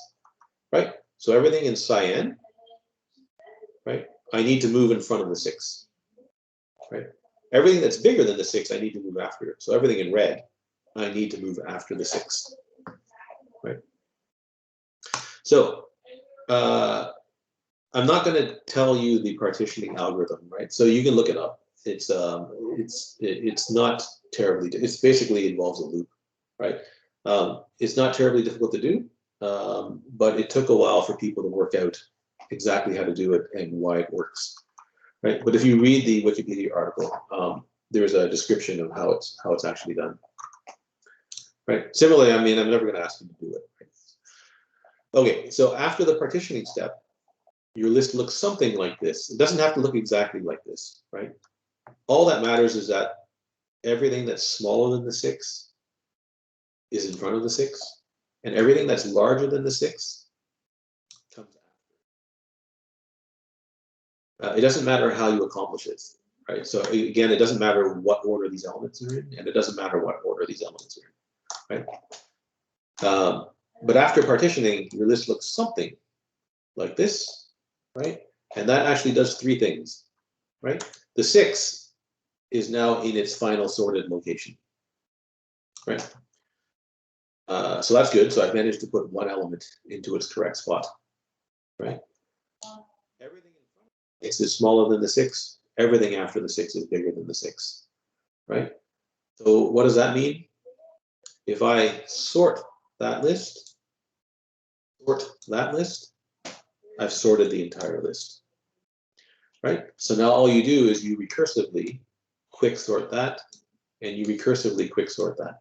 right? So everything in cyan, right? I need to move in front of the 6, right? Everything that's bigger than the 6, I need to move after it. So everything in red, I need to move after the 6, right? So I'm not going to tell you the partitioning algorithm, right? So you can look it up. It's not terribly. It's basically involves a loop, right? It's not terribly difficult to do, but it took a while for people to work out exactly how to do it and why it works, right? But if you read the Wikipedia article, there's a description of how it's actually done, right? Similarly, I mean, I'm never going to ask you to do it. Right? Okay, so after the partitioning step, your list looks something like this. It doesn't have to look exactly like this, right? All that matters is that everything that's smaller than the 6 is in front of the 6, and everything that's larger than the 6 comes after. It doesn't matter how you accomplish it, right? So again, it doesn't matter what order these elements are in, and it doesn't matter what order these elements are in, right? But after partitioning, your list looks something like this, right? And that actually does 3 things, right? The 6 is now in its final sorted location, right? So that's good. So I've managed to put one element into its correct spot, right? Everything in front of the 6 is smaller than the 6. Everything after the 6 is bigger than the 6, right? So what does that mean? If I sort that list, I've sorted the entire list, right? So now all you do is you recursively quicksort that, and you recursively quicksort that.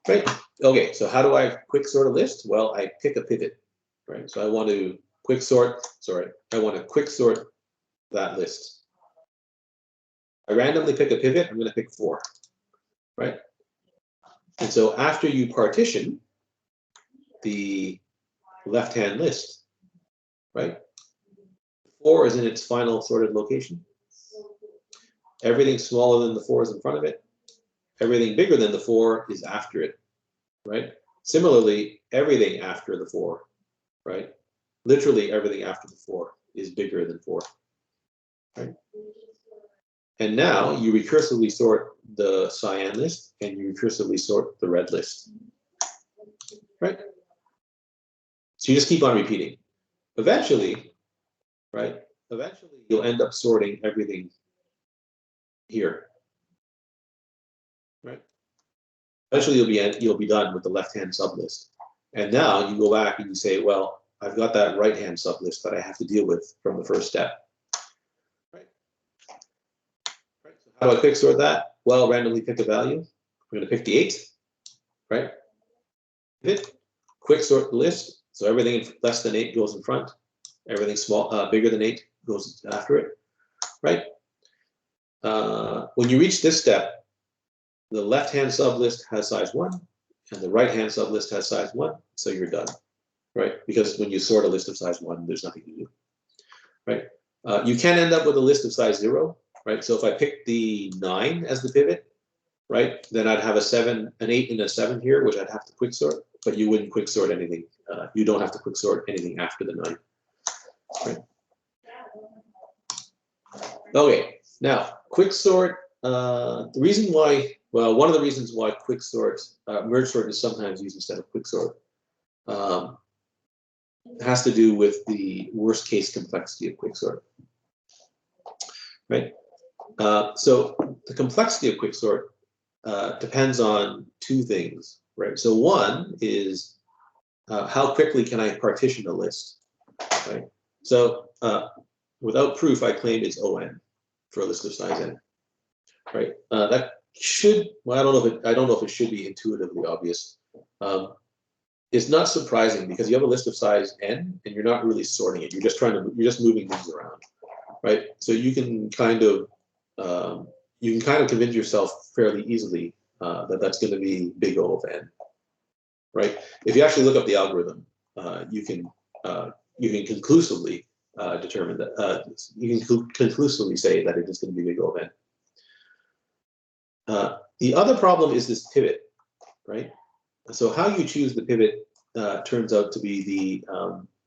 Right? Okay, so how do I quicksort a list? Well, I pick a pivot, right? So I want to quicksort that list. I randomly pick a pivot, I'm going to pick 4, right? And so after you partition the left-hand list, right? 4 is in its final sorted location. Everything smaller than the 4 is in front of it. Everything bigger than the 4 is after it, right? Similarly, everything after the 4, right? Literally everything after the 4 is bigger than 4, right? And now you recursively sort the cyan list and you recursively sort the red list, right? So you just keep on repeating. Eventually, right? Eventually you'll end up sorting everything here, right? Eventually you'll be done with the left-hand sublist. And now you go back and you say, well, I've got that right-hand sublist that I have to deal with from the first step. Right? So how do I quicksort that? Well, randomly pick a value. I'm going to pick the 8, right? Hit quicksort the list. So everything less than 8 goes in front. Everything bigger than 8 goes after it, right? When you reach this step, the left-hand sublist has size 1, and the right-hand sublist has size 1, so you're done, right? Because when you sort a list of size 1, there's nothing to do, right? You can end up with a list of size 0, right? So if I pick the 9 as the pivot, right, then I'd have an 8 and a 7 here, which I'd have to quicksort, but you wouldn't quicksort anything. You don't have to quicksort anything after the 9, right? Okay, now quicksort. The reason why, well, one of the reasons why quicksort, merge sort is sometimes used instead of quicksort, has to do with the worst case complexity of quicksort, right? So the complexity of quicksort depends on 2 things, right? So one is how quickly can I partition a list, right? So without proof, I claim it's ON for a list of size n, right? That should, well, I don't know if it should be intuitively obvious. It's not surprising because you have a list of size n and you're not really sorting it. You're just moving things around, right? So you can kind of convince yourself fairly easily that that's going to be big O of n, right? If you actually look up the algorithm, you can conclusively determine that you can conclusively say that it is going to be big O of n. The other problem is this pivot, right? So how you choose the pivot turns out to be the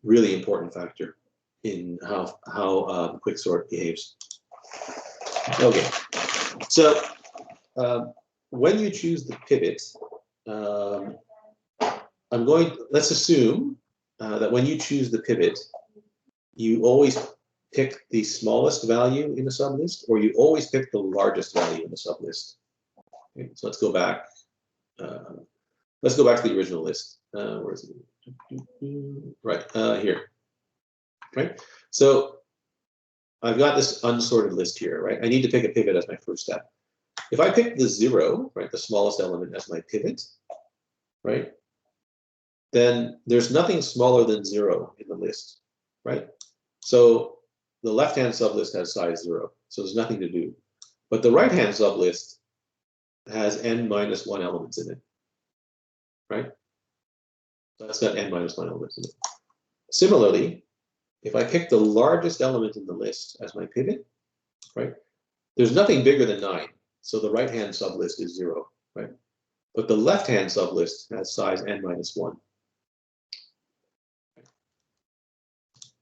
really important factor in how quicksort behaves. Okay, so when you choose the pivot, let's assume that when you choose the pivot, you always pick the smallest value in the sublist, or you always pick the largest value in the sublist. Okay, so let's go back. Let's go back to the original list. Where is it? Right here. Right. So I've got this unsorted list here. Right. I need to pick a pivot as my first step. If I pick the 0, right, the smallest element as my pivot, right, then there's nothing smaller than 0 in the list, right? So the left-hand sublist has size 0, so there's nothing to do. But the right-hand sublist has n minus 1 elements in it, right? So that's got n minus 1 elements in it. Similarly, if I pick the largest element in the list as my pivot, right, there's nothing bigger than 9. So the right-hand sublist is 0, right? But the left-hand sublist has size n minus 1.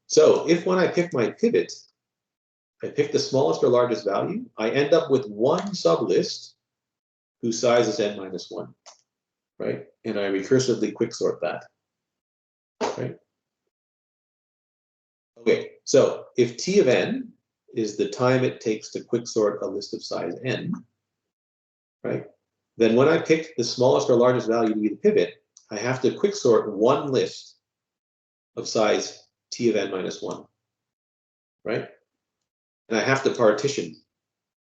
So if when I pick my pivot, I pick the smallest or largest value, I end up with one sublist whose size is n minus 1, right? And I recursively quicksort that, right? Okay, so if T of n is the time it takes to quicksort a list of size n, right? Then when I pick the smallest or largest value to be the pivot, I have to quicksort one list of size T of n minus 1, right? And I have to partition,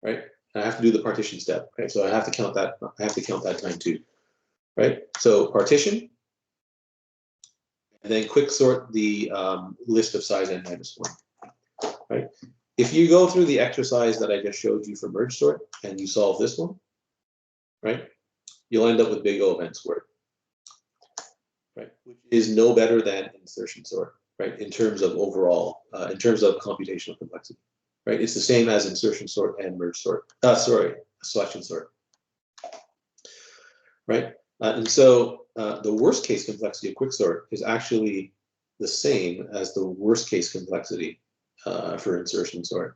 right? I have to do the partition step, right? So I have to count that. I have to count that time too, right? So partition, and then quicksort the list of size n minus 1, right? If you go through the exercise that I just showed you for merge sort and you solve this one, right, you'll end up with big O of n squared, right? Which is no better than insertion sort, right? In terms of overall, in terms of computational complexity, right? It's the same as insertion sort and merge sort. Selection sort, right? And so the worst case complexity of quicksort is actually the same as the worst case complexity for insertion sort,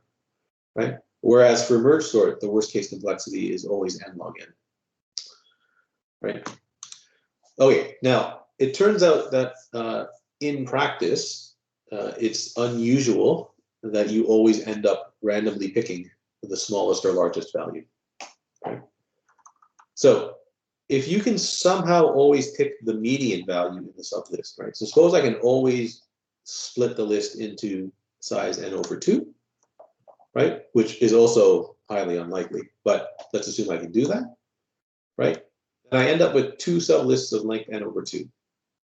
right? Whereas for merge sort, the worst case complexity is always n log n, right? Okay, now it turns out that in practice, it's unusual that you always end up randomly picking the smallest or largest value, right? So if you can somehow always pick the median value in the sublist, right? So suppose I can always split the list into size n over 2, right? Which is also highly unlikely, but let's assume I can do that, right? And I end up with two sublists of length n over 2,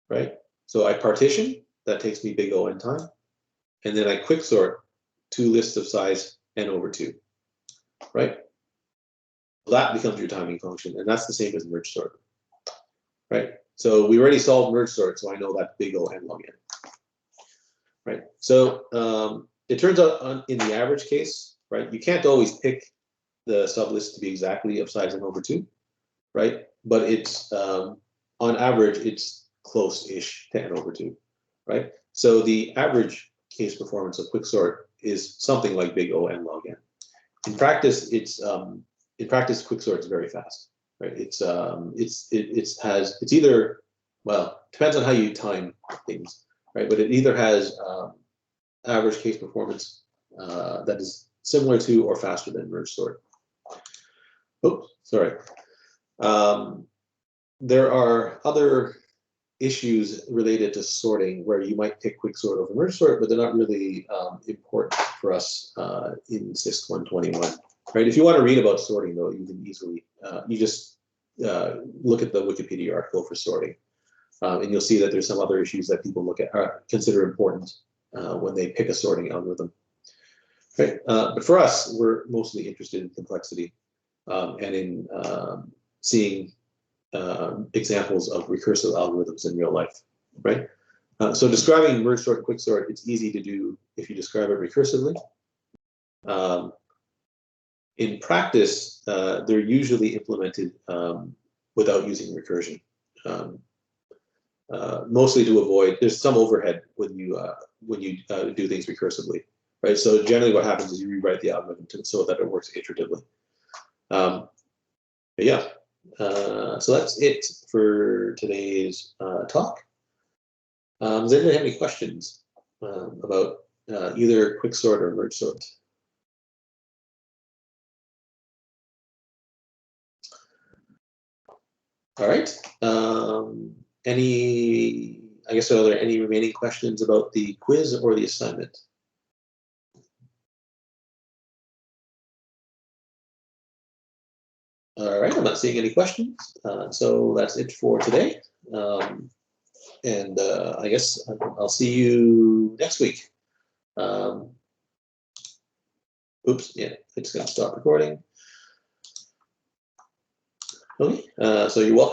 right? So I partition, that takes me big O n time, and then I quicksort two lists of size n over 2, right? That becomes your timing function, and that's the same as merge sort, right? So we already solved merge sort, so I know that's big O n log n, right? So it turns out in the average case, right, you can't always pick the sublist to be exactly of size n over 2, right? But it's on average, it's close-ish to n over 2, right? So the average case performance of quicksort is something like big O n log n. In practice, quicksort is very fast, right? It's either, well, depends on how you time things, right? But it either has average case performance that is similar to or faster than merge sort. Oops, sorry. There are other issues related to sorting where you might pick quicksort over merge sort, but they're not really important for us in CISC121. Right? If you want to read about sorting, though, you can easily you just look at the Wikipedia article for sorting, and you'll see that there's some other issues that people look at consider important when they pick a sorting algorithm. Right? But for us, we're mostly interested in complexity and in seeing examples of recursive algorithms in real life, right? So describing merge sort and quicksort, it's easy to do if you describe it recursively. In practice, they're usually implemented without using recursion, mostly to avoid, there's some overhead when you do things recursively, right? So generally what happens is you rewrite the algorithm so that it works iteratively. But yeah. So that's it for today's talk. Does anybody have any questions about either quicksort or merge sort? All right. I guess, are there any remaining questions about the quiz or the assignment? All right, I'm not seeing any questions. So that's it for today. And I guess I'll see you next week. Oops, yeah, it's going to stop recording. Okay, so you're welcome.